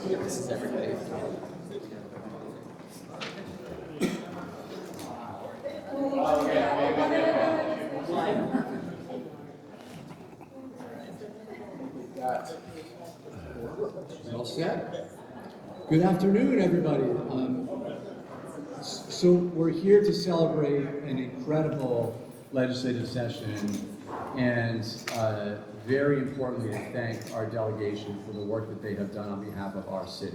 This is everybody. All set? Good afternoon, everybody. So we're here to celebrate an incredible legislative session and very importantly to thank our delegation for the work that they have done on behalf of our city.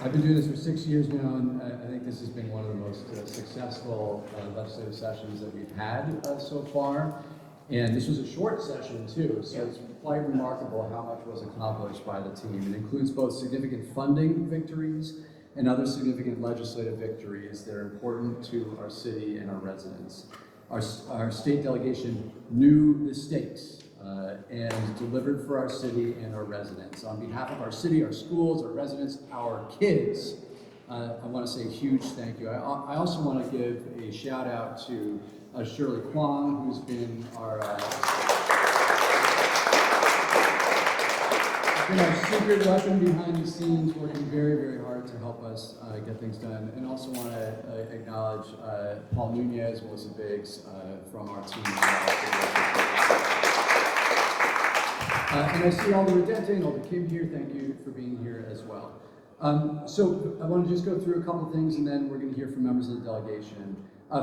I've been doing this for 6 years now, and I think this has been one of the most successful legislative sessions that we've had so far. And this was a short session too, so it's quite remarkable how much was accomplished by the team. It includes both significant funding victories and other significant legislative victories that are important to our city and our residents. Our state delegation knew the stakes and delivered for our city and our residents. On behalf of our city, our schools, our residents, our kids, I want to say a huge thank you. I also want to give a shout out to Shirley Kwong, who's been our secret weapon behind the scenes, working very, very hard to help us get things done. And also want to acknowledge Paul Nunez, Melissa Biggs from our team. And I see all the Redente and all the Kim here. Thank you for being here as well. So I want to just go through a couple things, and then we're going to hear from members of the delegation.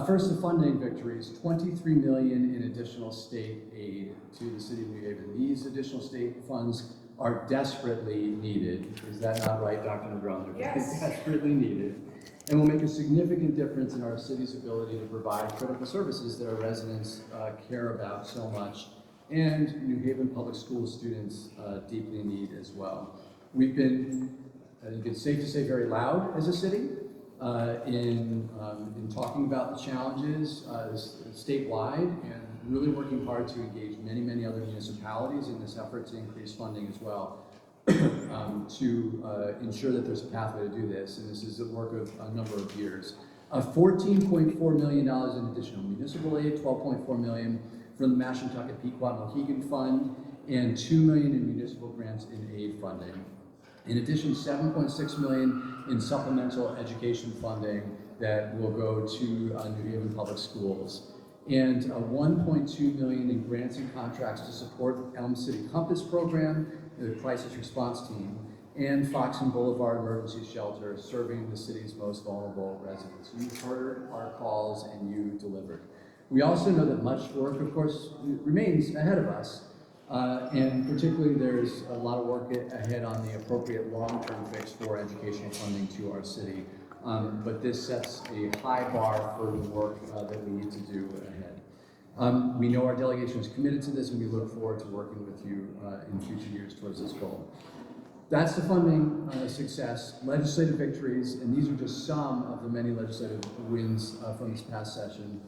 First, the funding victories, $23 million in additional state aid to the city of New Haven. These additional state funds are desperately needed. Is that not right, Dr. Negron? Yes. Desperately needed. And will make a significant difference in our city's ability to provide critical services that our residents care about so much, and New Haven Public School students deeply need as well. We've been, I think it's safe to say, very loud as a city in talking about the challenges statewide, and really working hard to engage many other municipalities in this effort to increase funding as well to ensure that there's a pathway to do this. And this is the work of a number of years. $14.4 million in additional municipal aid, $12.4 million from the Mashantucket Pequot Mohegan Fund, and $2 million in municipal grants in aid funding. In addition, $7.6 million in supplemental education funding that will go to New Haven Public Schools, and $1.2 million in grants and contracts to support Elm City Compass Program, the crisis response team, and Fox and Boulevard Emergency Shelter, serving the city's most vulnerable residents. You heard our calls and you delivered. We also know that much work, of course, remains ahead of us. And particularly there's a lot of work ahead on the appropriate long-term fix for educational funding to our city. But this sets a high bar for the work that we need to do ahead. We know our delegation is committed to this, and we look forward to working with you in future years towards this goal. That's the funding success, legislative victories, and these are just some of the many legislative wins from this past session.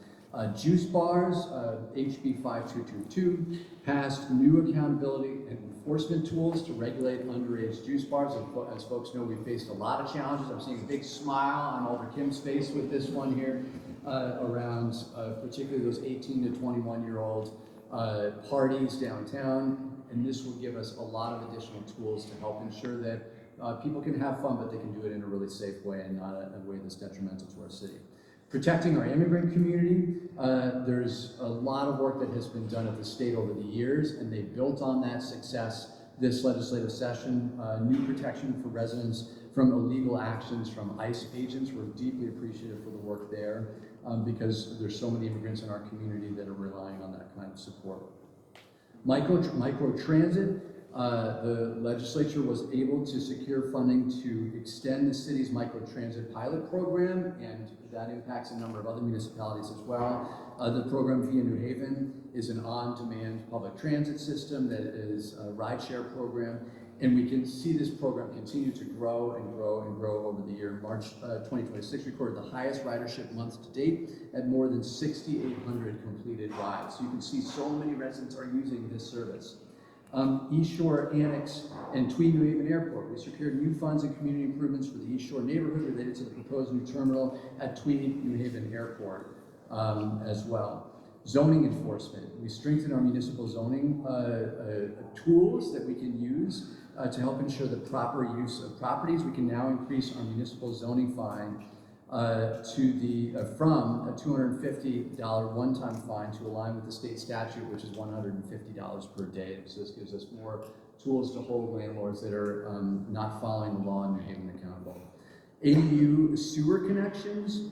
Juice bars, HB 5222, passed new accountability and enforcement tools to regulate underage juice bars. As folks know, we faced a lot of challenges. I'm seeing a big smile on Alder Kim's face with this one here around particularly those 18 to 21-year-old parties downtown. And this will give us a lot of additional tools to help ensure that people can have fun, but they can do it in a really safe way and not a way that's detrimental to our city. Protecting our immigrant community, there's a lot of work that has been done at the state over the years, and they built on that success this legislative session. New protection for residents from illegal actions from ICE agents. We're deeply appreciative for the work there because there's so many immigrants in our community that are relying on that kind of support. Microtransit, the legislature was able to secure funding to extend the city's microtransit pilot program, and that impacts a number of other municipalities as well. The program via New Haven is an on-demand public transit system that is a rideshare program, and we can see this program continue to grow and grow and grow over the year. March 2026 recorded the highest ridership month to date at more than 6,800 completed rides. So you can see so many residents are using this service. East Shore Annex and Tweed New Haven Airport. We secured new funds and community improvements for the East Shore neighborhood related to the proposed new terminal at Tweed New Haven Airport as well. Zoning enforcement. We strengthen our municipal zoning tools that we can use to help ensure the proper use of properties. We can now increase our municipal zoning fine from a $250 one-time fine to align with the state statute, which is $150 per day. So this gives us more tools to hold landlords that are not following the law in New Haven accountable. ADU sewer connections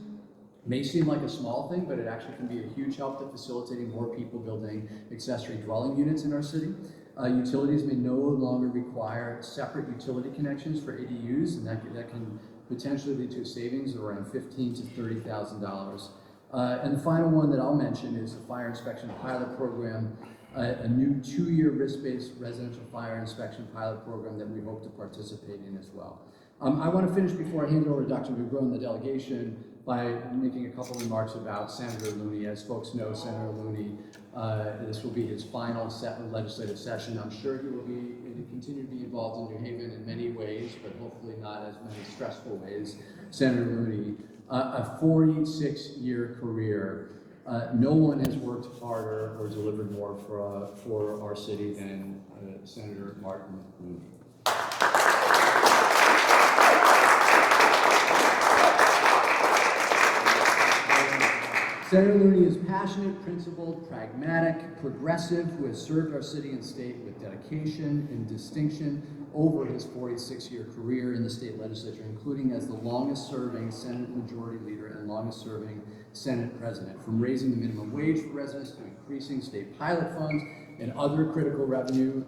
may seem like a small thing, but it actually can be a huge help to facilitating more people building accessory dwelling units in our city. Utilities may no longer require separate utility connections for ADUs, and that can potentially lead to a savings of around $15,000 to $30,000. And the final one that I'll mention is the fire inspection pilot program, a new 2-year risk-based residential fire inspection pilot program that we hope to participate in as well. I want to finish before I hand it over to Dr. Negron and the delegation by making a couple remarks about Senator Looney. As folks know, Senator Looney, this will be his final legislative session. I'm sure he will continue to be involved in New Haven in many ways, but hopefully not as many stressful ways. Senator Looney, a 46-year career. No one has worked harder or delivered more for our city than Senator Martin Looney. Senator Looney is passionate, principled, pragmatic, progressive, who has served our city and state with dedication and distinction over his 46-year career in the state legislature, including as the longest-serving Senate Majority Leader and longest-serving Senate President. From raising the minimum wage for residents to increasing state pilot funds and other critical revenue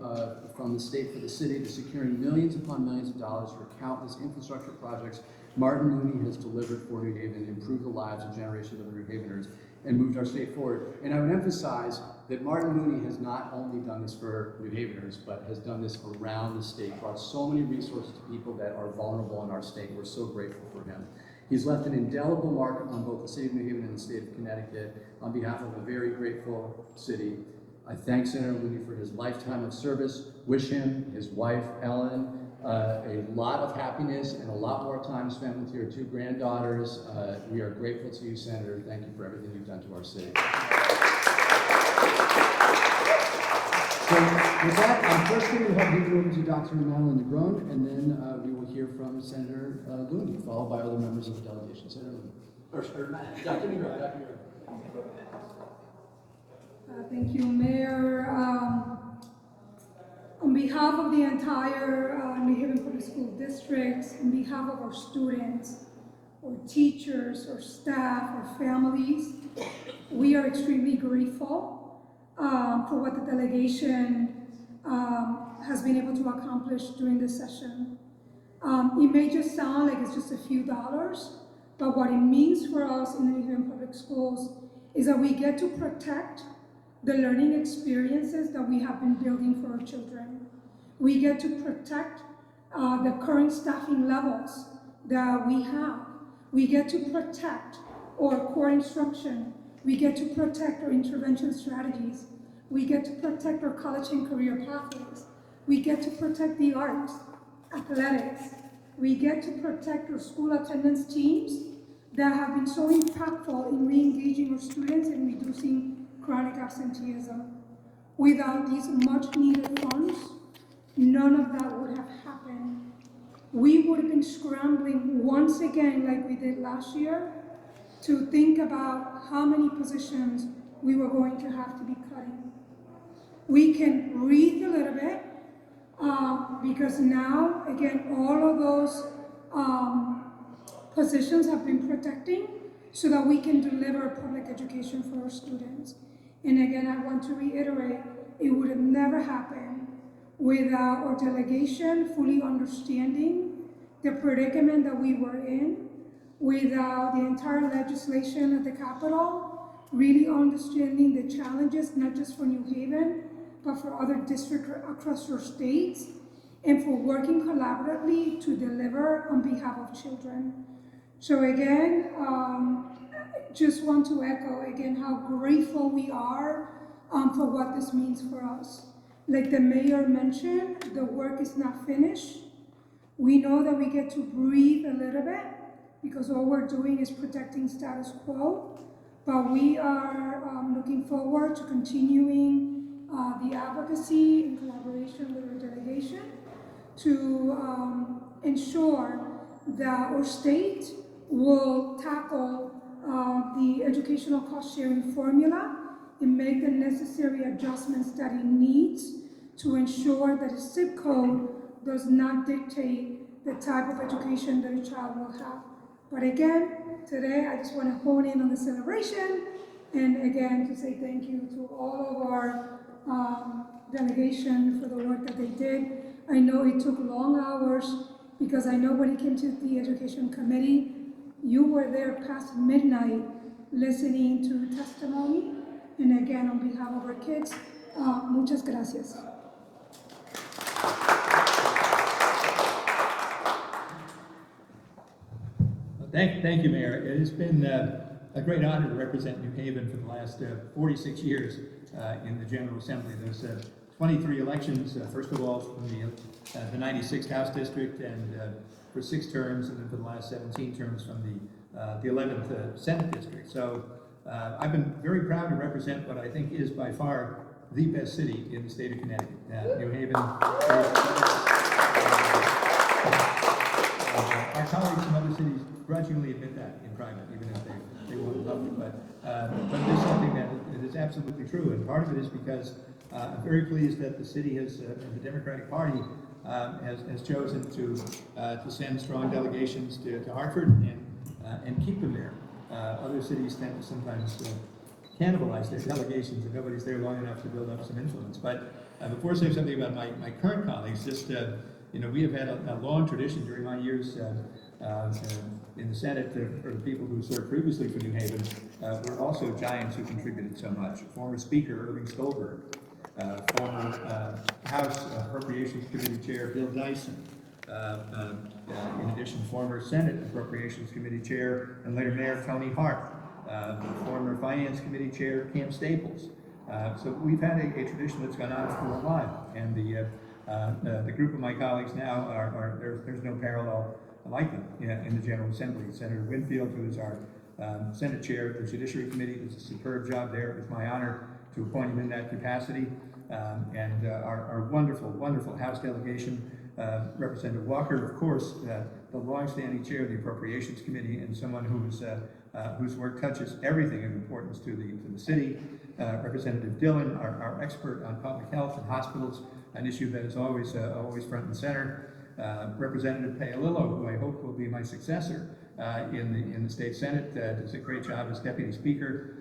from the state for the city to securing millions upon millions of dollars for countless infrastructure projects, Martin Looney has delivered for New Haven, improved the lives of generations of New Haveners, and moved our state forward. And I would emphasize that Martin Looney has not only done this for New Haveners, but has done this around the state, brought so many resources to people that are vulnerable in our state. We're so grateful for him. He's left an indelible mark on both the city of New Haven and the state of Connecticut. On behalf of a very grateful city, I thank Senator Looney for his lifetime of service, wish him, his wife, Ellen, a lot of happiness and a lot more time spent with your 2 granddaughters. We are grateful to you, Senator. Thank you for everything you've done to our city. So with that, I'm first going to hand it over to Dr. Madeline Negron, and then we will hear from Senator Looney, followed by other members of the delegation. Senator Looney. Or Dr. Negron. Dr. Negron. Thank you, Mayor. On behalf of the entire New Haven Public School District, on behalf of our students, our teachers, our staff, our families, we are extremely grateful for what the delegation has been able to accomplish during this session. It may just sound like it's just a few dollars, but what it means for us in the New Haven Public Schools is that we get to protect the learning experiences that we have been building for our children. We get to protect the current staffing levels that we have. We get to protect our core instruction. We get to protect our intervention strategies. We get to protect our college and career pathways. We get to protect the arts, athletics. We get to protect our school attendance teams that have been so impactful in re-engaging our students and reducing chronic absenteeism. Without these much needed funds, none of that would have happened. We would have been scrambling once again like we did last year to think about how many positions we were going to have to be cutting. We can breathe a little bit because now, again, all of those positions have been protecting so that we can deliver public education for our students. And again, I want to reiterate, it would have never happened without our delegation fully understanding the predicament that we were in, without the entire legislation at the Capitol really understanding the challenges, not just for New Haven, but for other districts across our states, and for working collaboratively to deliver on behalf of children. So again, just want to echo again how grateful we are for what this means for us. Like the mayor mentioned, the work is not finished. We know that we get to breathe a little bit because all we're doing is protecting status quo, but we are looking forward to continuing the advocacy in collaboration with our delegation to ensure that our state will tackle the educational cost sharing formula and make the necessary adjustments that it needs to ensure that a zip code does not dictate the type of education that a child will have. But again, today I just want to hone in on the celebration and again to say thank you to all of our delegation for the work that they did. I know it took long hours because I know when it came to the Education Committee, you were there past midnight listening to testimony. And again, on behalf of our kids, muchas gracias. Thank you, Mayor. It has been a great honor to represent New Haven for the last 46 years in the General Assembly. Those 23 elections, first of all from the 96th House District and for 6 terms, and then for the last 17 terms from the 11th Senate District. So I've been very proud to represent what I think is by far the best city in the state of Connecticut. New Haven. Our colleagues from other cities grudgingly admit that in private, even if they won't love it. But it is something that is absolutely true, and part of it is because I'm very pleased that the city has, the Democratic Party has chosen to send strong delegations to Hartford and keep them there. Other cities tend to sometimes cannibalize their delegations if nobody's there long enough to build up some influence. But before saying something about my current colleagues, just we have had a long tradition during my years in the Senate for the people who served previously for New Haven. Were also giants who contributed so much. Former Speaker Irving Stolberg, former House Appropriations Committee Chair Bill Dyson, in addition, former Senate Appropriations Committee Chair and later Mayor Tony Hart, former Finance Committee Chair Cam Staples. So we've had a tradition that's gone on for a while, and the group of my colleagues now there's no parallel like them in the General Assembly. Senator Winfield, who is our Senate Chair of the Judiciary Committee, does a superb job there. It was my honor to appoint him in that capacity. And our wonderful, wonderful House delegation, Representative Walker, of course, the longstanding chair of the Appropriations Committee, and someone whose work touches everything of importance to the city. Representative Dillon, our expert on public health and hospitals, an issue that is always front and center. Representative Paolillo, who I hope will be my successor in the state Senate, does a great job as Deputy Speaker.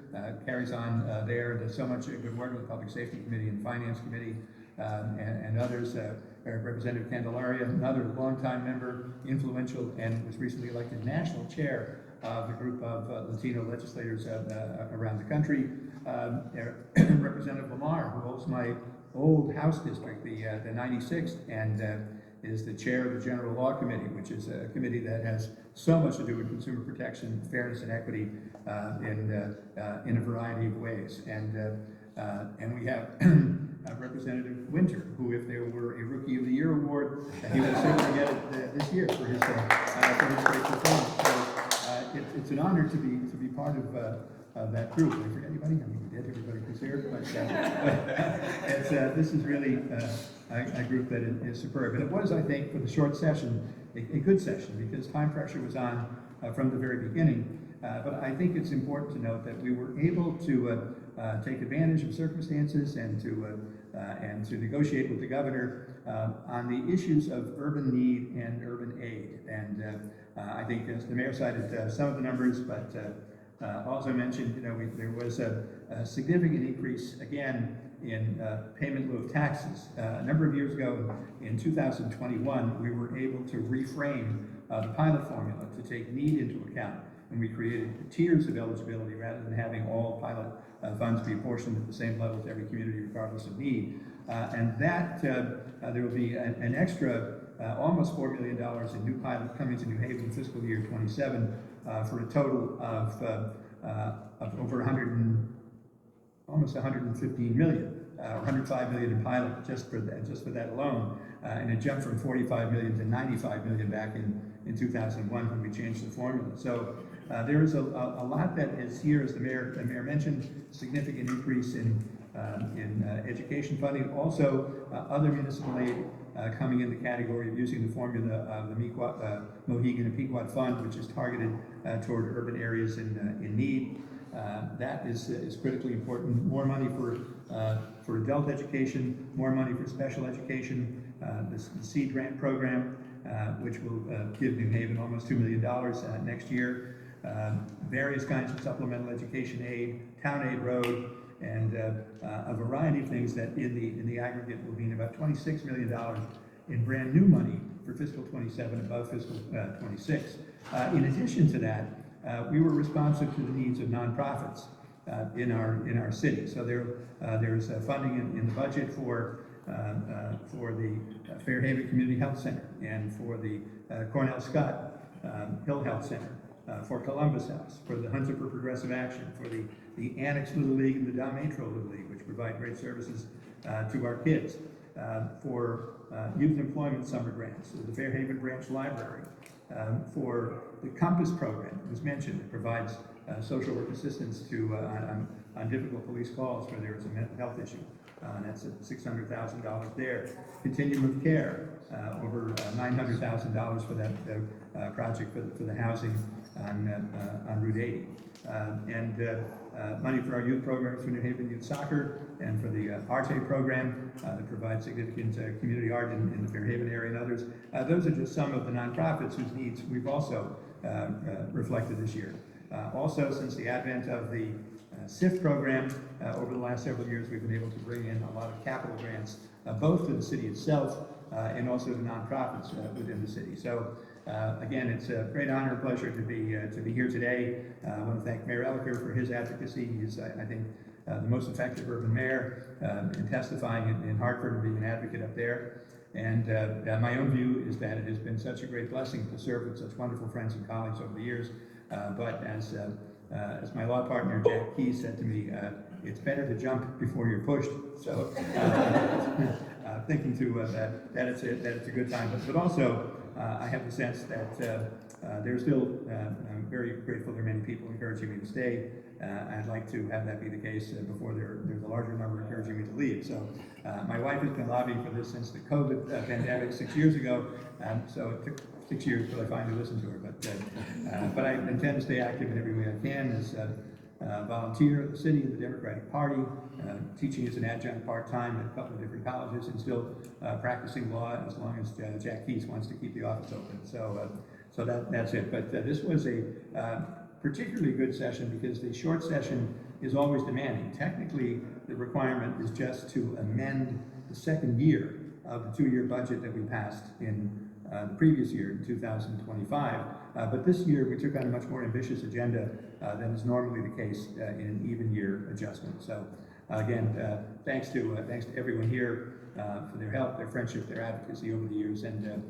Carries on there, does so much good work with the Public Safety Committee and Finance Committee and others. Representative Candelaria, another longtime member, influential, and was recently elected national chair of the group of Latino legislators around the country. Representative Lamar, who holds my old House district, the 96th, and is the chair of the General Law Committee, which is a committee that has so much to do with consumer protection, fairness, and equity in a variety of ways. And we have Representative Winter, who, if there were a Rookie of the Year award, he would certainly get it this year for his great performance. So it's an honor to be part of that group. Did I forget anybody? I mean, we did. Everybody was here, but this is really a group that is superb. And it was, I think, for the short session, a good session, because time pressure was on from the very beginning. But I think it's important to note that we were able to take advantage of circumstances and to negotiate with the governor on the issues of urban need and urban aid. And I think, as the mayor cited some of the numbers, but also mentioned, there was a significant increase again in payment in lieu of taxes. A number of years ago, in 2021, we were able to reframe the pilot formula to take need into account. And we created tiers of eligibility rather than having all pilot funds be apportioned at the same level to every community regardless of need. And that there will be an extra almost $4 million in new pilot coming to New Haven fiscal year 27 for a total of over almost 115 million. 105 million in pilot just for that alone, and it jumped from 45 million to 95 million back in 2001 when we changed the formula. So there is a lot that is here, as the mayor mentioned, significant increase in education funding. Also, other municipal aid coming in the category of using the formula of the Mohegan and Pequot Fund, which is targeted toward urban areas in need. That is critically important. More money for adult education, more money for special education, the SEED grant program, which will give New Haven almost $2 million next year. Various kinds of supplemental education aid, town aid road, and a variety of things that in the aggregate will mean about $26 million in brand new money for fiscal 27 above fiscal 26. In addition to that, we were responsive to the needs of nonprofits in our city. So there's funding in the budget for the Fairhaven Community Health Center and for the Cornell Scott Hill Health Center, for Columbus House, for the Hunter for Progressive Action, for the Annex Little League and the Dalmatro Little League, which provide great services to our kids, for youth employment summer grants, the Fairhaven Branch Library, for the Compass program that was mentioned. It provides social work assistance to on difficult police calls where there is a mental health issue. That's at $600,000 there. Continuum of Care, over $900,000 for that project for the housing on Route 80. And money for our youth programs for New Haven Youth Soccer and for the Arte program that provides significant community art in the Fairhaven area and others. Those are just some of the nonprofits whose needs we've also reflected this year. Also, since the advent of the SIF program, over the last several years, we've been able to bring in a lot of capital grants, both to the city itself and also to nonprofits within the city. So again, it's a great honor and pleasure to be here today. I want to thank Mayor Elicker for his advocacy. He's, I think, the most effective urban mayor in testifying in Hartford and being an advocate up there. And my own view is that it has been such a great blessing to serve with such wonderful friends and colleagues over the years. But as my law partner Jack Keyes said to me, it's better to jump before you're pushed. So thinking too that it's a good time, but also I have the sense that there's still, I'm very grateful there are many people encouraging me to stay. I'd like to have that be the case before there's a larger number encouraging me to leave. So my wife has been lobbying for this since the COVID pandemic 6 years ago. So it took 6 years till I finally listened to her. But I intend to stay active in every way I can as volunteer at the city and the Democratic Party, teaching as an adjunct part-time at a couple of different colleges, and still practicing law as long as Jack Keyes wants to keep the office open. So that's it. But this was a particularly good session because the short session is always demanding. Technically, the requirement is just to amend the second year of the 2-year budget that we passed in the previous year, in 2025. But this year, we took on a much more ambitious agenda than is normally the case in an even year adjustment. So again, thanks to everyone here for their help, their friendship, their advocacy over the years. And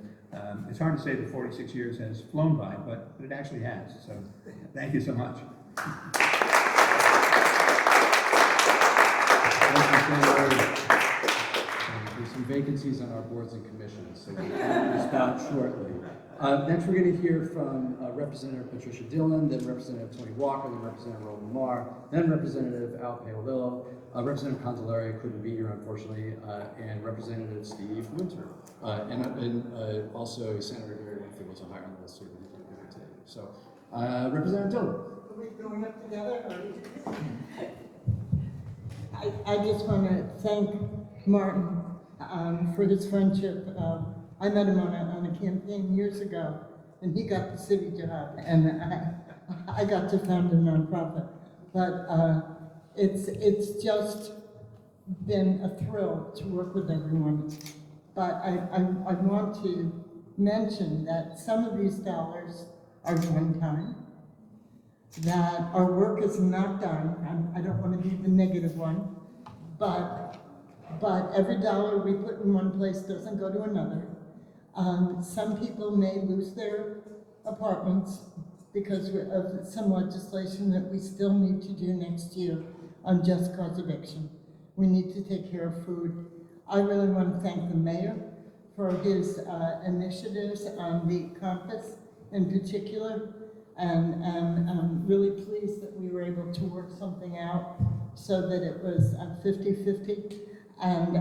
it's hard to say that 46 years has flown by, but it actually has. So thank you so much. There's some vacancies on our boards and commissions, so we'll stop shortly. Next, we're going to hear from Representative Patricia Dillon, then Representative Tony Walker, then Representative Roland Marr, then Representative Al Paolillo, Representative Consolari couldn't be here, unfortunately, and Representative Steve Winter, and also Senator Gary Winfield was a higher on the list, so we didn't do it today. So, Representative Dillon. Are we going up together? I just want to thank Martin for his friendship. I met him on a campaign years ago, and he got the city job, and I got to found a nonprofit. But it's just been a thrill to work with everyone. But I want to mention that some of these dollars are one time, that our work is not done. I don't want to be the negative one, but every dollar we put in one place doesn't go to another. Some people may lose their apartments because of some legislation that we still need to do next year on just cause eviction. We need to take care of food. I really want to thank the mayor for his initiatives on the Compass in particular. and I'm really pleased that we were able to work something out so that it was 50-50. And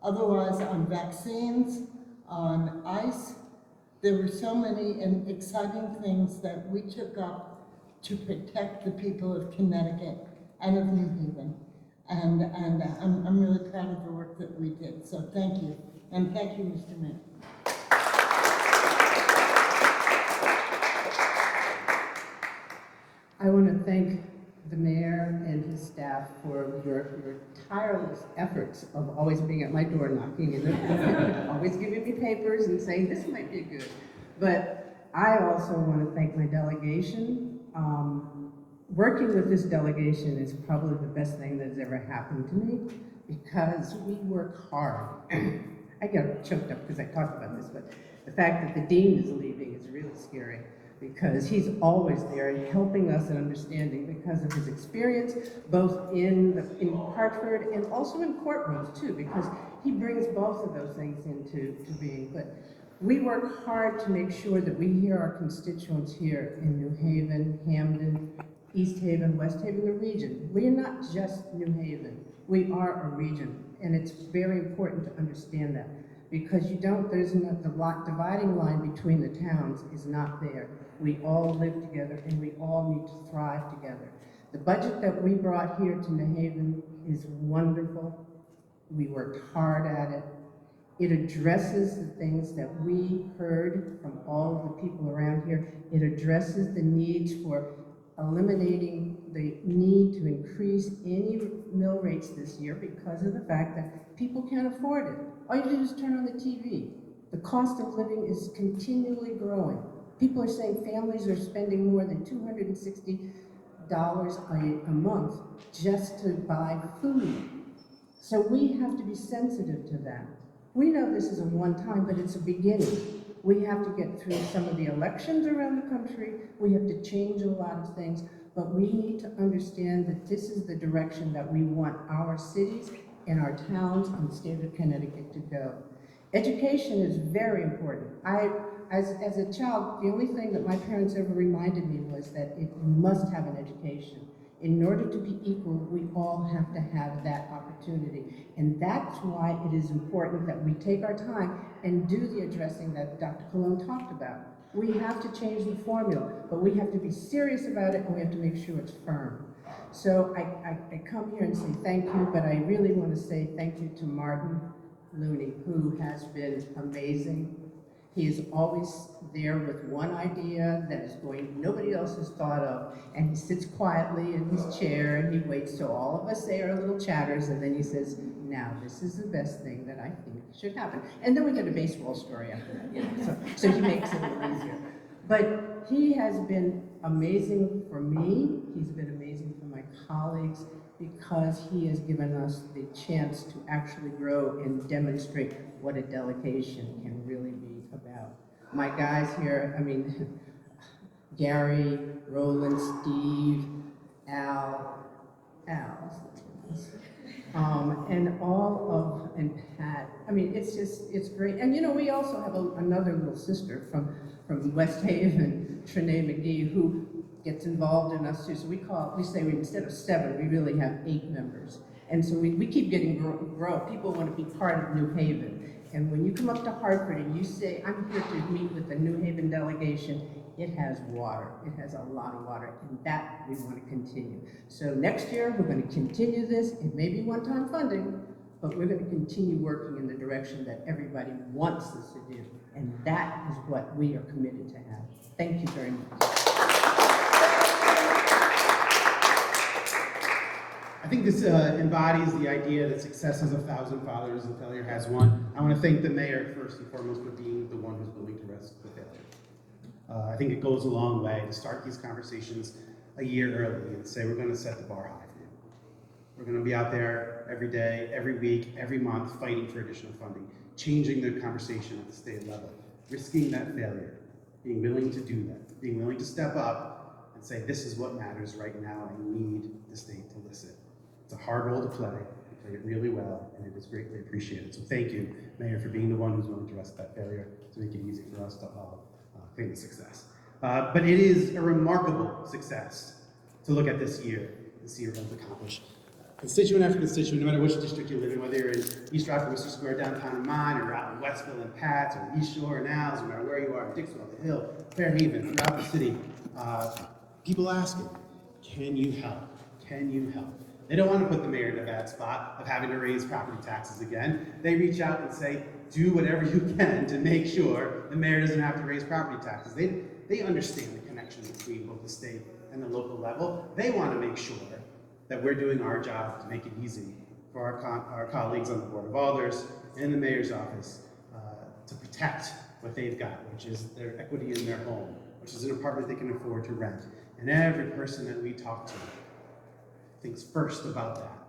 otherwise, on vaccines, on ICE, there were so many and exciting things that we took up to protect the people of Connecticut and of New Haven. And I'm really proud of the work that we did. So thank you. And thank you, Mr. Mayor. I want to thank the mayor and his staff for your tireless efforts of always being at my door knocking and always giving me papers and saying this might be good. But I also want to thank my delegation. Working with this delegation is probably the best thing that's ever happened to me because we work hard. I get choked up because I talk about this, but the fact that the dean is leaving is really scary, because he's always there and helping us and understanding because of his experience, both in Hartford and also in courtrooms too, because he brings both of those things into being. But we work hard to make sure that we hear our constituents here in New Haven, Hamden, East Haven, West Haven, the region. We are not just New Haven, we are a region, and it's very important to understand that, because there's not, the dividing line between the towns is not there. We all live together and we all need to thrive together. The budget that we brought here to New Haven is wonderful. We worked hard at it. It addresses the things that we heard from all of the people around here. It addresses the needs for eliminating the need to increase any mill rates this year because of the fact that people can't afford it. All you do is turn on the TV. The cost of living is continually growing. People are saying families are spending more than $260 a month just to buy food. So we have to be sensitive to that. We know this is a one-time, but it's a beginning. We have to get through some of the elections around the country. We have to change a lot of things, but we need to understand that this is the direction that we want our cities and our towns and the state of Connecticut to go. Education is very important. As a child, the only thing that my parents ever reminded me was that you must have an education. In order to be equal, we all have to have that opportunity. And that's why it is important that we take our time and do the addressing that Dr. Colon talked about. We have to change the formula, but we have to be serious about it and we have to make sure it's firm. So I come here and say thank you, but I really want to say thank you to Martin Looney, who has been amazing. He is always there with one idea that is nobody else has thought of, and he sits quietly in his chair and he waits till all of us say our little chatters, and then he says, now this is the best thing that I think should happen. And then we get a baseball story after that, you know, so he makes it a little easier. But he has been amazing for me, he's been amazing for my colleagues, because he has given us the chance to actually grow and demonstrate what a delegation can really be about. My guys here, I mean, Gary, Roland, Steve, Al, and Pat. I mean, it's great. And you know, we also have another little sister from West Haven, Trinae McGee, who gets involved in us too. So we say instead of 7, we really have 8 members. And so we keep getting grow. People want to be part of New Haven. And when you come up to Hartford and you say, I'm here to meet with the New Haven delegation, it has water. It has a lot of water, and that we want to continue. So next year, we're going to continue this. It may be one-time funding, but we're going to continue working in the direction that everybody wants us to do. And that is what we are committed to have. Thank you very much. I think this embodies the idea that success has 1,000 fathers and failure has one. I want to thank the mayor first and foremost for being the one who's willing to risk the failure. I think it goes a long way to start these conversations a year early and say we're going to set the bar high for you. We're going to be out there every day, every week, every month fighting for additional funding, changing the conversation at the state level, risking that failure, being willing to do that, being willing to step up and say this is what matters right now and I need the state to listen. It's a hard role to play. You play it really well, and it is greatly appreciated. So thank you, Mayor, for being the one who's willing to risk that failure to make it easy for us to all claim the success. But it is a remarkable success to look at this year has accomplished. Constituent after constituent, no matter which district you live in, whether you're in East Rockford, Worcester Square, downtown in Mine, or out in Westville and Pat's, or East Shore and Al's, no matter where you are, Dixwell, The Hill, Fairhaven, throughout the city, people asking, can you help? Can you help? They don't want to put the mayor in a bad spot of having to raise property taxes again. They reach out and say, do whatever you can to make sure the mayor doesn't have to raise property taxes. They understand the connection between both the state and the local level. They want to make sure that we're doing our job to make it easy for our colleagues on the Board of Alders and the mayor's office to protect what they've got, which is their equity in their home, which is an apartment they can afford to rent. And every person that we talk to thinks first about that.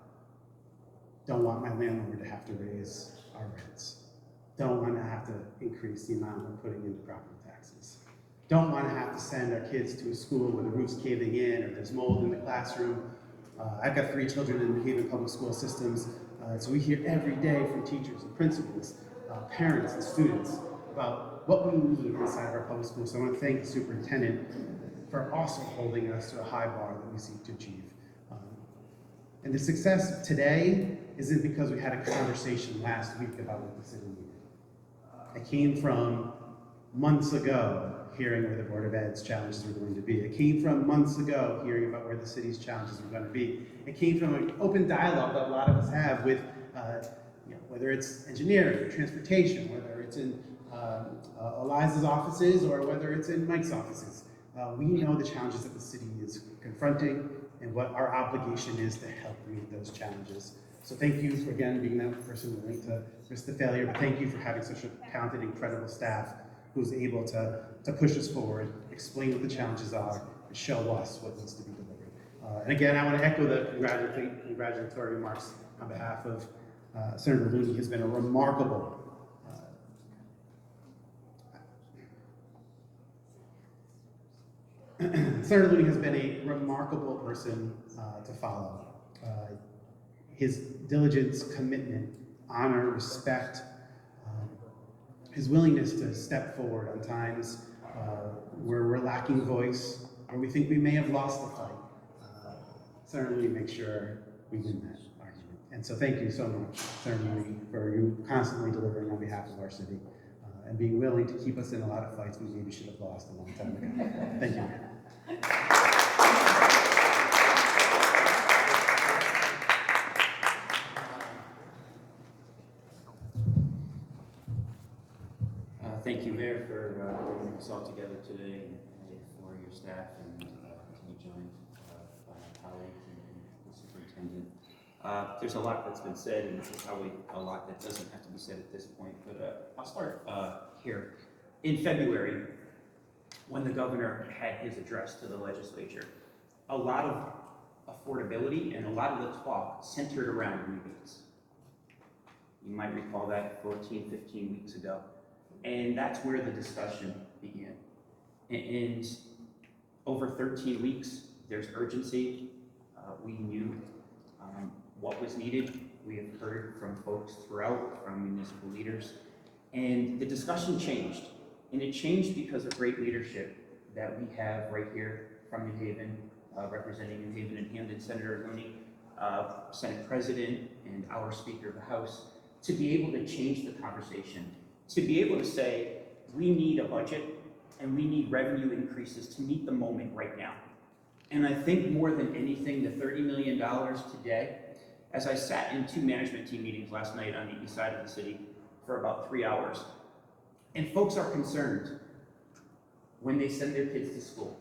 Don't want my landlord to have to raise our rents. Don't want to have to increase the amount we're putting into property taxes. Don't want to have to send our kids to a school where the roof's caving in or there's mold in the classroom. I've got 3 children in New Haven public school systems, so we hear every day from teachers and principals, parents and students about what we need inside of our public schools. So I want to thank the superintendent for also holding us to a high bar that we seek to achieve. And the success today isn't because we had a conversation last week about what the city needed. It came from months ago hearing where the Board of Ed's challenges were going to be. It came from months ago hearing about where the city's challenges were going to be. It came from an open dialogue that a lot of us have with, whether it's engineering or transportation, whether it's in Eliza's offices or whether it's in Mike's offices. We know the challenges that the city is confronting and what our obligation is to help meet those challenges. So thank you for, again, being that person willing to risk the failure, but thank you for having such a talented, incredible staff who's able to push us forward, explain what the challenges are, and show us what needs to be delivered. And again, I want to echo the congratulatory remarks on behalf of Senator Looney. Has been a remarkable Senator Looney has been a remarkable person to follow. His diligence, commitment, honor, respect, his willingness to step forward on times where we're lacking voice, or we think we may have lost the fight. Senator Looney makes sure we win that argument. And so thank you so much, Senator Looney, for you constantly delivering on behalf of our city and being willing to keep us in a lot of fights we maybe should have lost a long time ago. Thank you. Thank you, Mayor, for bringing us all together today, and for your staff and continued joined by my colleagues and the superintendent. There's a lot that's been said, and there's probably a lot that doesn't have to be said at this point, but I'll start here. In February, when the governor had his address to the legislature, a lot of affordability and a lot of the talk centered around rebates. You might recall that 14, 15 weeks ago. And that's where the discussion began. And over 13 weeks, there's urgency. We knew what was needed. We have heard from folks throughout, from municipal leaders. And the discussion changed. And it changed because of great leadership that we have right here from New Haven, representing New Haven and Hamden, Senator Looney, Senate President, and our Speaker of the House, to be able to change the conversation. To be able to say, we need a budget and we need revenue increases to meet the moment right now. And I think more than anything, the $30 million today, as I sat in 2 management team meetings last night on the east side of the city for about 3 hours, and folks are concerned when they send their kids to school.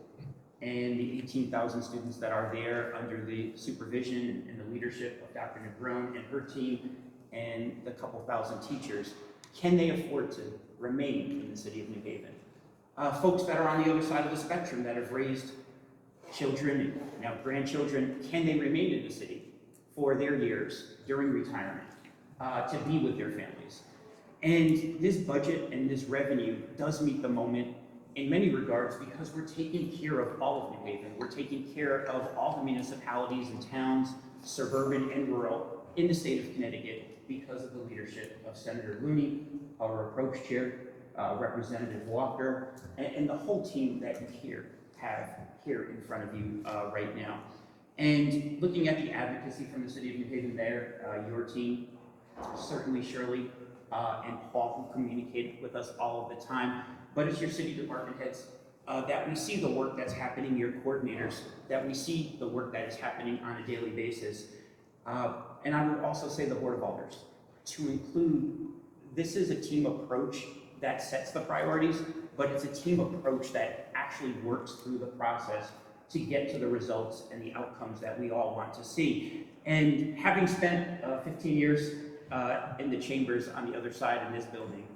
And the 18,000 students that are there under the supervision and the leadership of Dr. Negron and her team and the couple thousand teachers, can they afford to remain in the city of New Haven? Folks that are on the other side of the spectrum that have raised children and now grandchildren, can they remain in the city for their years during retirement to be with their families? And this budget and this revenue does meet the moment in many regards because we're taking care of all of New Haven. We're taking care of all the municipalities and towns, suburban and rural, in the state of Connecticut, because of the leadership of Senator Looney, our approach chair, Representative Walker, and the whole team that you have here in front of you right now. And looking at the advocacy from the City of New Haven there, your team, certainly Shirley and Paul, who communicate with us all of the time, but it's your city department heads, that we see the work that's happening, your coordinators, that we see the work that is happening on a daily basis. And I would also say the Board of Alders, to include, this is a team approach that sets the priorities, but it's a team approach that actually works through the process to get to the results and the outcomes that we all want to see. And having spent 15 years in the chambers on the other side in this building,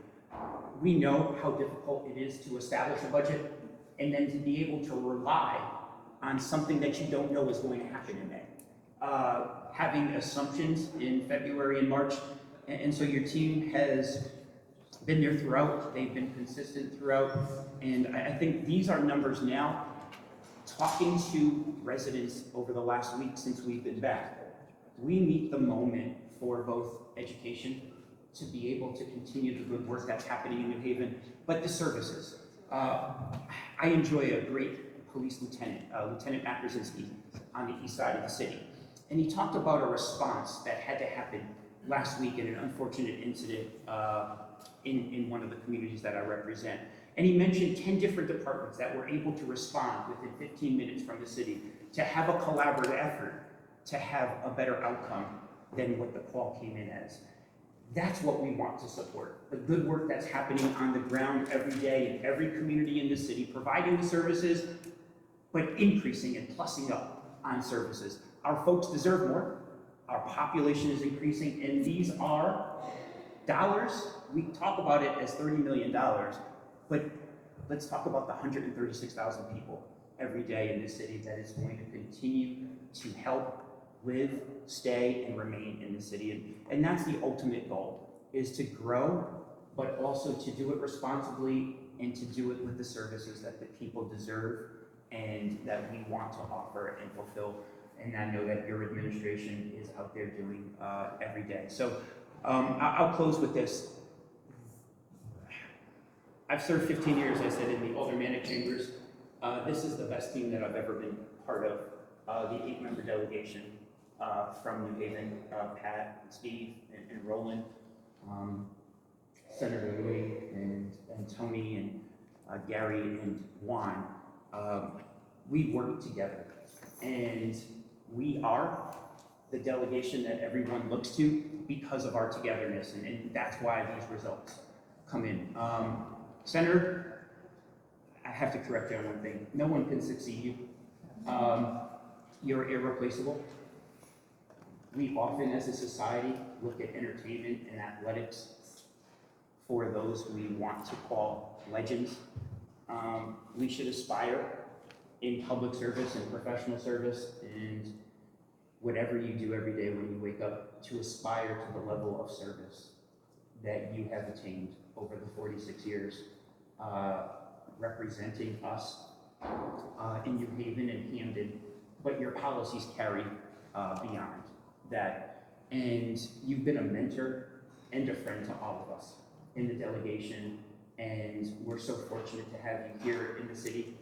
we know how difficult it is to establish a budget and then to be able to rely on something that you don't know is going to happen in May. Having assumptions in February and March, and so your team has been there throughout, they've been consistent throughout, and I think these are numbers now. Talking to residents over the last week since we've been back, we meet the moment for both education, to be able to continue the good work that's happening in New Haven, but the services. I enjoy a great police lieutenant, Lieutenant Matt Brzezinski, on the east side of the city. And he talked about a response that had to happen last week in an unfortunate incident in one of the communities that I represent. And he mentioned 10 different departments that were able to respond within 15 minutes from the city to have a collaborative effort to have a better outcome than what the call came in as. That's what we want to support. The good work that's happening on the ground every day in every community in the city, providing the services, but increasing and plussing up on services. Our folks deserve more. Our population is increasing, and these are dollars. We talk about it as $30 million, but let's talk about the 136,000 people every day in this city that is going to continue to help live, stay, and remain in the city. And that's the ultimate goal, is to grow, but also to do it responsibly and to do it with the services that the people deserve and that we want to offer and fulfill. And I know that your administration is out there doing every day. So I'll close with this. I've served 15 years, I said, in the aldermanic chambers. This is the best team that I've ever been part of. The 8-member delegation from New Haven, Pat, and Steve, and Roland, Senator Louis, and Tony, and Gary, and Juan. We work together, and we are the delegation that everyone looks to because of our togetherness, and that's why these results come in. Senator, I have to correct you on one thing. No one can succeed you. You're irreplaceable. We often, as a society, look at entertainment and athletics for those we want to call legends. We should aspire in public service and professional service and whatever you do every day when you wake up, to aspire to the level of service that you have attained over the 46 years representing us in New Haven and Camden, but your policies carry beyond that. And you've been a mentor and a friend to all of us in the delegation, and we're so fortunate to have you here in the city.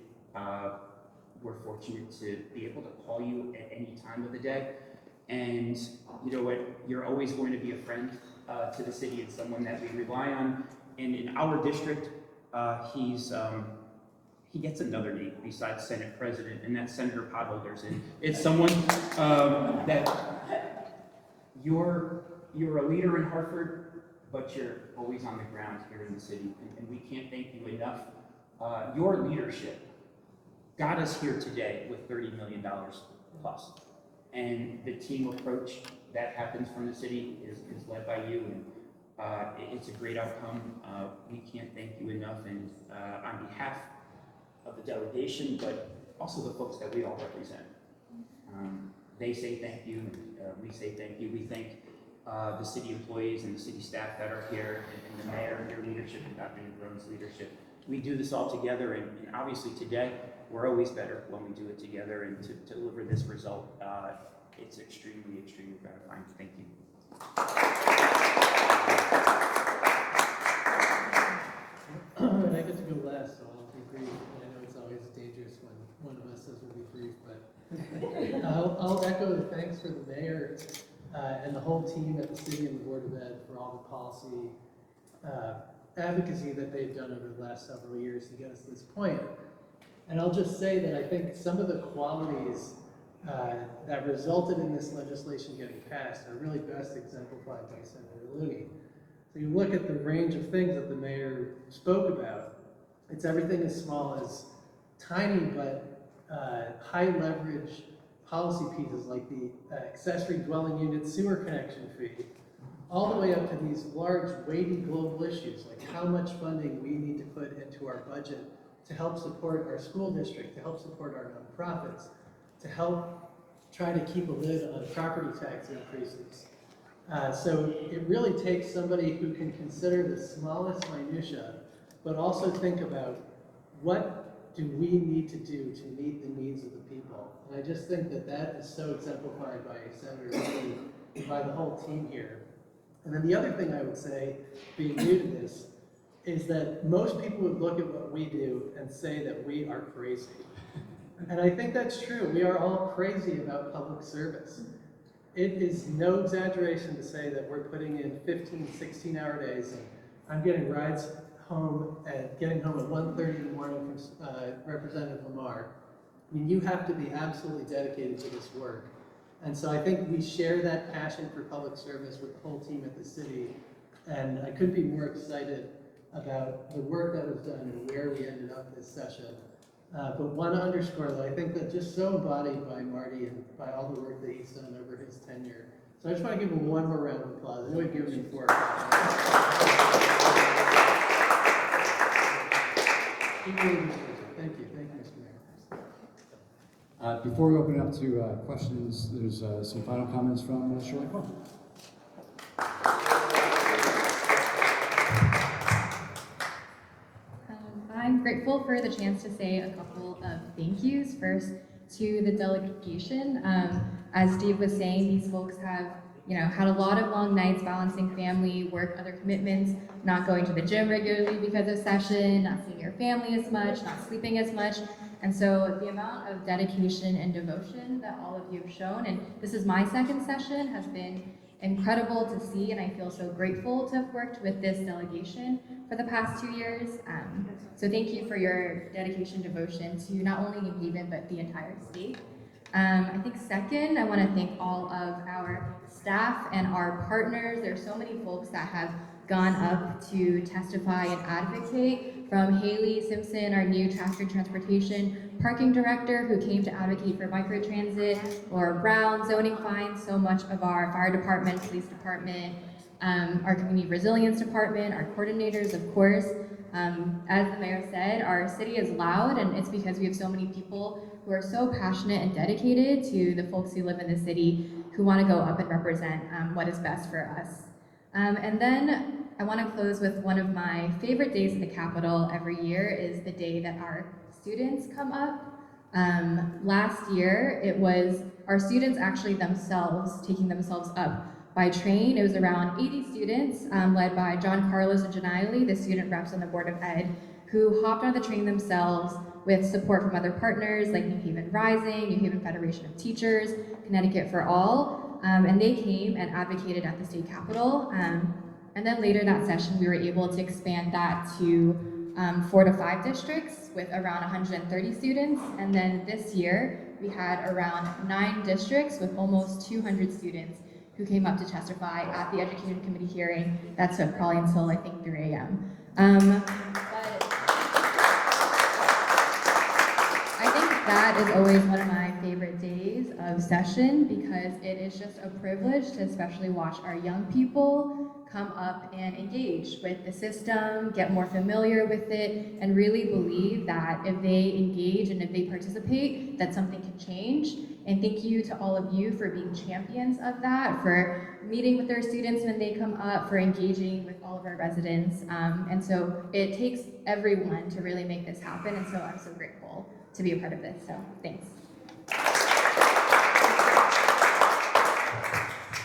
We're fortunate to be able to call you at any time of the day. And you know what, you're always going to be a friend to the city and someone that we rely on. And in our district, he gets another name besides Senate President, and that's Senator Potholders. And it's someone that you're a leader in Hartford, but you're always on the ground here in the city, and we can't thank you enough. Your leadership got us here today with $30 million plus. And the team approach that happens from the city is led by you, and it's a great outcome. We can't thank you enough, and on behalf of the delegation, but also the folks that we all represent. They say thank you, and we say thank you. We thank the city employees and the city staff that are here, and the mayor and your leadership, and Dr. Negron's leadership. We do this all together, and obviously today, we're always better when we do it together, and to deliver this result, it's extremely, extremely gratifying. Thank you. grace when one of us says we'll be brief, but I'll echo the thanks for the mayor and the whole team at the city and the Board of Ed for all the policy advocacy that they've done over the last several years to get us to this point. And I'll just say that I think some of the qualities that resulted in this legislation getting passed are really best exemplified by Senator Looney. So you look at the range of things that the mayor spoke about, it's everything as small as tiny but high leverage policy pieces like the accessory dwelling unit sewer connection fee, all the way up to these large weighty global issues like how much funding we need to put into our budget to help support our school district, to help support our nonprofits, to help try to keep a lid on property tax increases. So it really takes somebody who can consider the smallest minutia, but also think about what do we need to do to meet the needs of the people. And I just think that that is so exemplified by Senator Lee and by the whole team here. And then the other thing I would say, being new to this, is that most people would look at what we do and say that we are crazy. And I think that's true. We are all crazy about public service. It is no exaggeration to say that we're putting in 15, 16-hour days. And I'm getting rides home and getting home at 1:30 in the morning from Representative Lamar. I mean, you have to be absolutely dedicated to this work. And so I think we share that passion for public service with the whole team at the city. And I couldn't be more excited about the work that was done and where we ended up this session. But want to underscore that I think that just so embodied by Marty and by all the work that he's done over his tenure. So I just want to give him one more round of applause. I know we've given him 4 Thank you, Mr. Mayor. Before we open it up to questions, there's some final comments from Shirley Cohen. I'm grateful for the chance to say a couple of thank yous. First, to the delegation. As Steve was saying, these folks have, had a lot of long nights balancing family, work, other commitments, not going to the gym regularly because of session, not seeing your family as much, not sleeping as much. And so the amount of dedication and devotion that all of you have shown, and this is my second session, has been incredible to see, and I feel so grateful to have worked with this delegation for the past 2 years. So thank you for your dedication, devotion to not only New Haven, but the entire state. I think second, I want to thank all of our staff and our partners. There are so many folks that have gone up to testify and advocate, from Haley Simpson, our new traffic transportation parking director, who came to advocate for microtransit, or Brown, zoning fines, so much of our fire department, police department, our community resilience department, our coordinators, of course. As the mayor said, our city is loud, and it's because we have so many people who are so passionate and dedicated to the folks who live in the city, who want to go up and represent what is best for us. And then I want to close with one of my favorite days in the Capitol every year is the day that our students come up. Last year, it was our students actually themselves taking themselves up by train. It was around 80 students, led by John Carlos and Janiley, the student reps on the Board of Ed, who hopped on the train themselves with support from other partners like New Haven Rising, New Haven Federation of Teachers, Connecticut for All, and they came and advocated at the state capitol. And then later that session, we were able to expand that to 4 to 5 districts with around 130 students. And then this year, we had around 9 districts with almost 200 students who came up to testify at the Education Committee hearing. That took probably until, I think, 3 a.m. But I think that is always one of my favorite days of session, because it is just a privilege to especially watch our young people come up and engage with the system, get more familiar with it, and really believe that if they engage and if they participate, that something can change. And thank you to all of you for being champions of that, for meeting with their students when they come up, for engaging with all of our residents. And so it takes everyone to really make this happen, and so I'm so grateful to be a part of this, so thanks.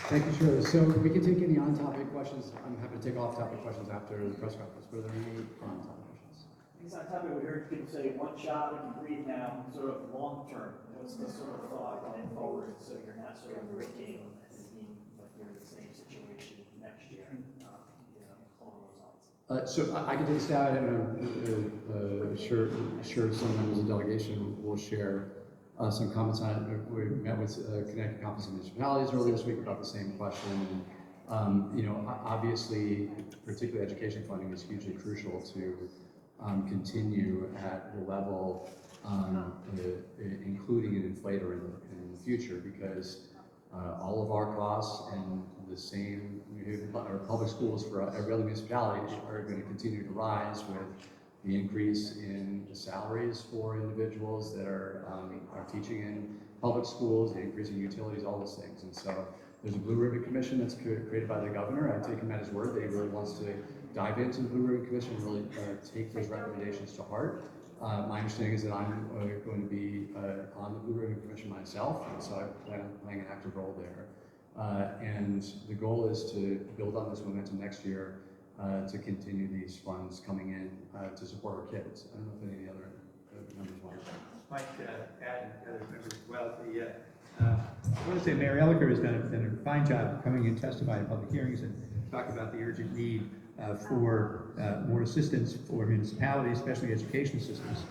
Thank you, Shirley. So we can take any on-topic questions. I'm happy to take off-topic questions after the press conference. Were there any on-topic questions? These on topic, we heard people say, one shot, we can breathe now, sort of long term. What's the sort of thought going forward, so you're not sort of breaking and being like you're in the same situation next year, along those lines? So I can take a stab at it, and I'm sure some members of the delegation will share some comments on it. We met with Connecticut Conference of Municipalities earlier this week about the same question. Obviously, particularly education funding is hugely crucial to continue at the level, including an inflator in the future, because all of our costs and the same, our public schools for every other municipality are going to continue to rise with the increase in the salaries for individuals that are teaching in public schools, the increase in utilities, all those things. And so there's a Blue Ribbon Commission that's created by the governor. I take him at his word that he really wants to dive into the Blue Ribbon Commission and really take those recommendations to heart. My understanding is that I'm going to be on the Blue Ribbon Commission myself, and so I plan on playing an active role there. And the goal is to build on this momentum next year to continue these funds coming in to support our kids. I don't know if any other members want to. Might add, and other members as well, I want to say Mayor Elicker has done a fine job coming in, testifying in public hearings and talk about the urgent need for more assistance for municipalities, especially education systems.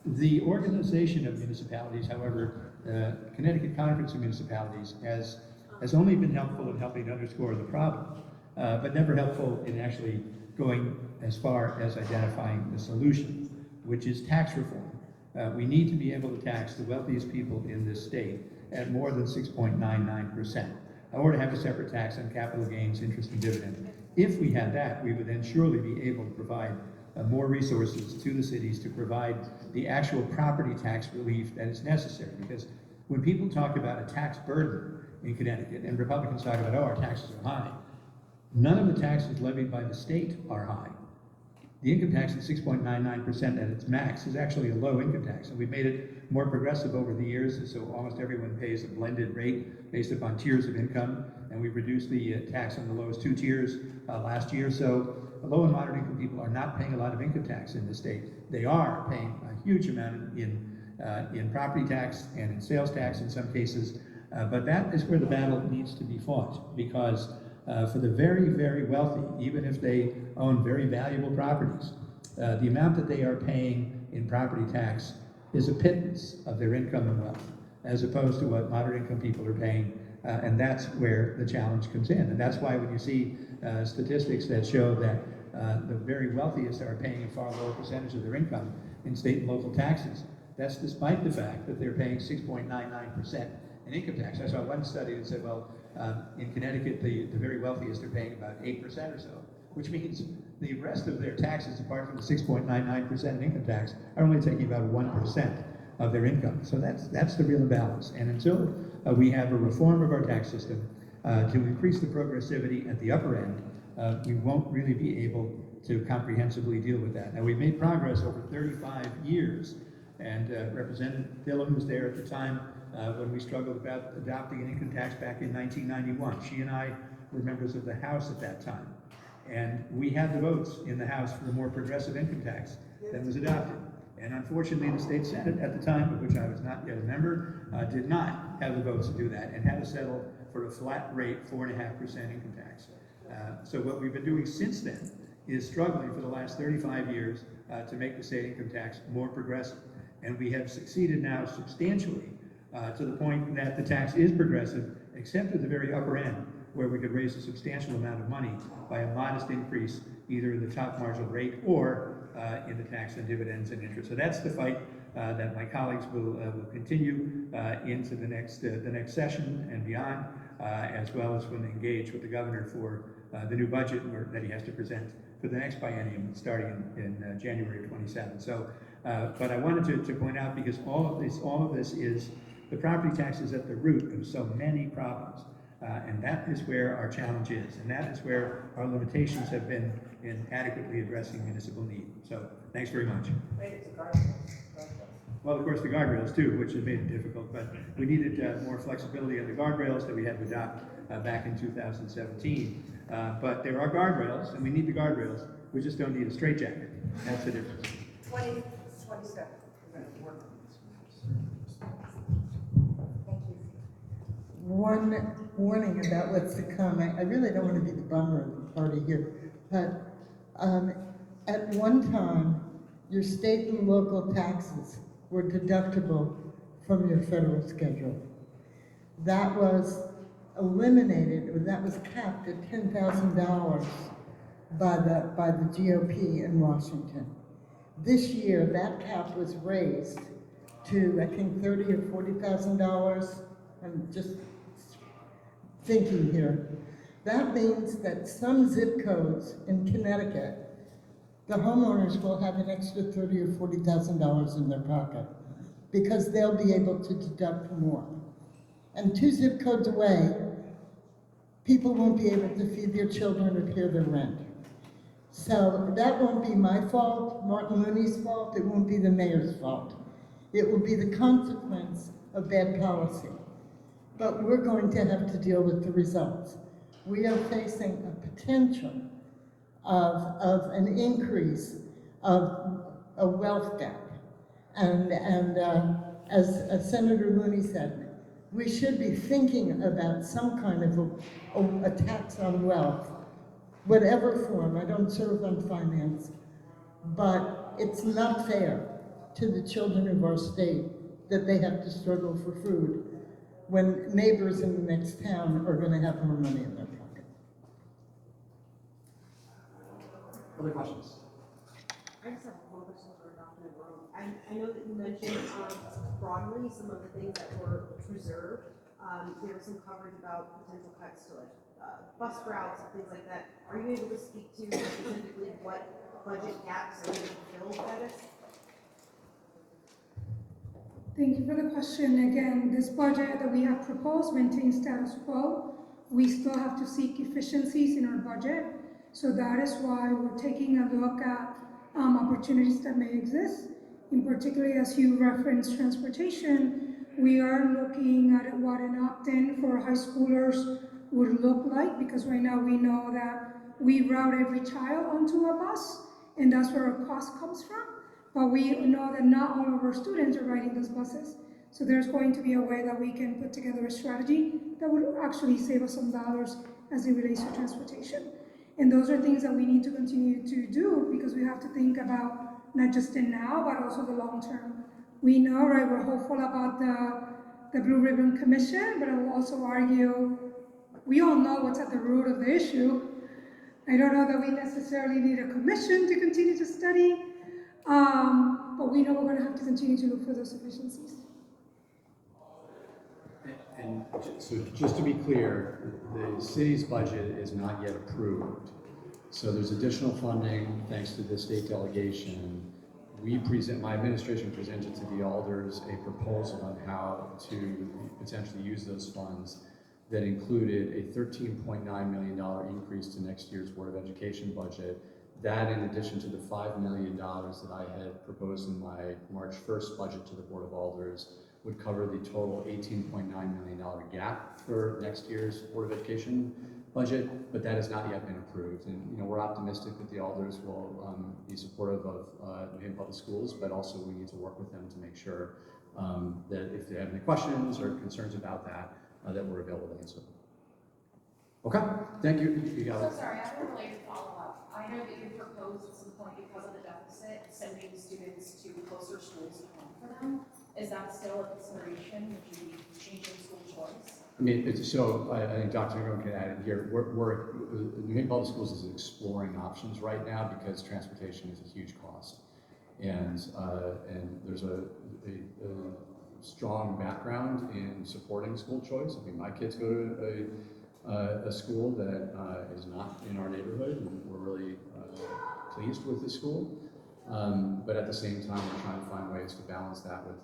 The organization of municipalities, however, Connecticut Conference of Municipalities has only been helpful in helping underscore the problem, but never helpful in actually going as far as identifying the solution, which is tax reform. We need to be able to tax the wealthiest people in this state at more than 6.99%, or to have a separate tax on capital gains, interest, and dividend. If we had that, we would then surely be able to provide more resources to the cities to provide the actual property tax relief that is necessary. Because when people talk about a tax burden in Connecticut, and Republicans talk about, oh, our taxes are high, none of the taxes levied by the state are high. The income tax at 6.99% at its max is actually a low income tax, and we've made it more progressive over the years, so almost everyone pays a blended rate based upon tiers of income, and we've reduced the tax on the lowest two tiers last year. So low and moderate income people are not paying a lot of income tax in the state. They are paying a huge amount in property tax and in sales tax in some cases, but that is where the battle needs to be fought, because for the very, very wealthy, even if they own very valuable properties, the amount that they are paying in property tax is a pittance of their income and wealth, as opposed to what moderate income people are paying, and that's where the challenge comes in. And that's why when you see statistics that show that the very wealthiest are paying a far lower percentage of their income in state and local taxes, that's despite the fact that they're paying 6.99% in income tax. I saw one study that said, well, in Connecticut, the very wealthiest are paying about 8% or so, which means the rest of their taxes, apart from the 6.99% in income tax, are only taking about 1% of their income. So that's the real imbalance. And until we have a reform of our tax system to increase the progressivity at the upper end, we won't really be able to comprehensively deal with that. Now, we've made progress over 35 years, and Representative Dillon was there at the time when we struggled about adopting an income tax back in 1991. She and I were members of the House at that time. And we had the votes in the House for a more progressive income tax that was adopted. And unfortunately, the state Senate at the time, of which I was not yet a member, did not have the votes to do that and had to settle for a flat rate 4.5% income tax. So what we've been doing since then is struggling for the last 35 years to make the state income tax more progressive. And we have succeeded now substantially to the point that the tax is progressive, except at the very upper end, where we could raise a substantial amount of money by a modest increase, either in the top marginal rate or in the tax on dividends and interest. So that's the fight that my colleagues will continue into the next session and beyond, as well as when they engage with the governor for the new budget that he has to present for the next biennium, starting in January of 27. So, but I wanted to point out, because all of this is, the property tax is at the root of so many problems. And that is where our challenge is, and that is where our limitations have been in adequately addressing municipal need. So, thanks very much. Well, of course, the guardrails too, which have made it difficult, but we needed more flexibility on the guardrails that we had to adopt back in 2017. But there are guardrails, and we need the guardrails, We just don't need a straitjacket. That's the difference. 27. We're gonna work on this. Thank you. One warning about what's to come. I really don't want to be the bummer of the party here, but at one time, your state and local taxes were deductible from your federal schedule. That was eliminated, or that was capped at $10,000 by the GOP in Washington. This year, that cap was raised to, I think, $30,000 or $40,000. I'm just thinking here. That means that some zip codes in Connecticut, the homeowners will have an extra $30,000 or $40,000 in their pocket because they'll be able to deduct more. And 2 zip codes away, people won't be able to feed their children or pay their rent. So that won't be my fault, Martin Looney's fault, it won't be the mayor's fault. It will be the consequence of bad policy. But we're going to have to deal with the results. We are facing a potential of an increase of a wealth gap. And as Senator Looney said, we should be thinking about some kind of a tax on wealth, whatever form. I don't serve on finance, but it's not fair to the children of our state that they have to struggle for food when neighbors in the next town are going to have more money in their pocket. Other questions? I just have one question for Dr. Navarro. I know that you mentioned broadly some of the things that were preserved. There was some coverage about potential cuts to bus routes and things like that. Are you able to speak to specifically what budget gaps are being filled by this? Thank you for the question. Again, this budget that we have proposed maintains status quo. We still have to seek efficiencies in our budget. So that is why we're taking a look at opportunities that may exist. In particular, as you referenced transportation, we are looking at what an opt-in for high schoolers would look like, because right now we know that we route every child onto a bus, and that's where our cost comes from. But we know that not all of our students are riding those buses. So there's going to be a way that we can put together a strategy that would actually save us some dollars as it relates to transportation. And those are things that we need to continue to do, because we have to think about not just the now, but also the long term. We know, right, we're hopeful about the Blue Ribbon Commission, but I will also argue, we all know what's at the root of the issue. I don't know that we necessarily need a commission to continue to study, but we know we're gonna have to continue to look for those efficiencies. And so just to be clear, the city's budget is not yet approved. So there's additional funding thanks to the state delegation. My administration presented to the alders a proposal on how to potentially use those funds that included a $13.9 million increase to next year's Board of Education budget. That, in addition to the $5 million that I had proposed in my March 1st budget to the Board of Alders, would cover the total $18.9 million gap for next year's Board of Education budget, but that has not yet been approved. And we're optimistic that the alders will be supportive of New Haven Public Schools, but also we need to work with them to make sure that if they have any questions or concerns about that, that we're available to answer. Okay, thank you. You got it. So sorry, I have a related follow-up. I know that you proposed at some point, because of the deficit, sending students to closer schools at home for them. Is that still a consideration? Would you be changing school choice? I mean, I think Dr. Ingram can add in here. New Haven Public Schools is exploring options right now because transportation is a huge cost, and there's a strong background in supporting school choice. I mean, my kids go to a school that is not in our neighborhood, and we're really pleased with the school. But at the same time, we're trying to find ways to balance that with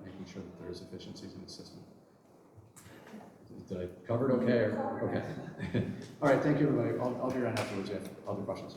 making sure that there's efficiencies in the system. Did I cover it okay? Okay. All right, thank you, everybody. I'll be around afterwards if you have other questions.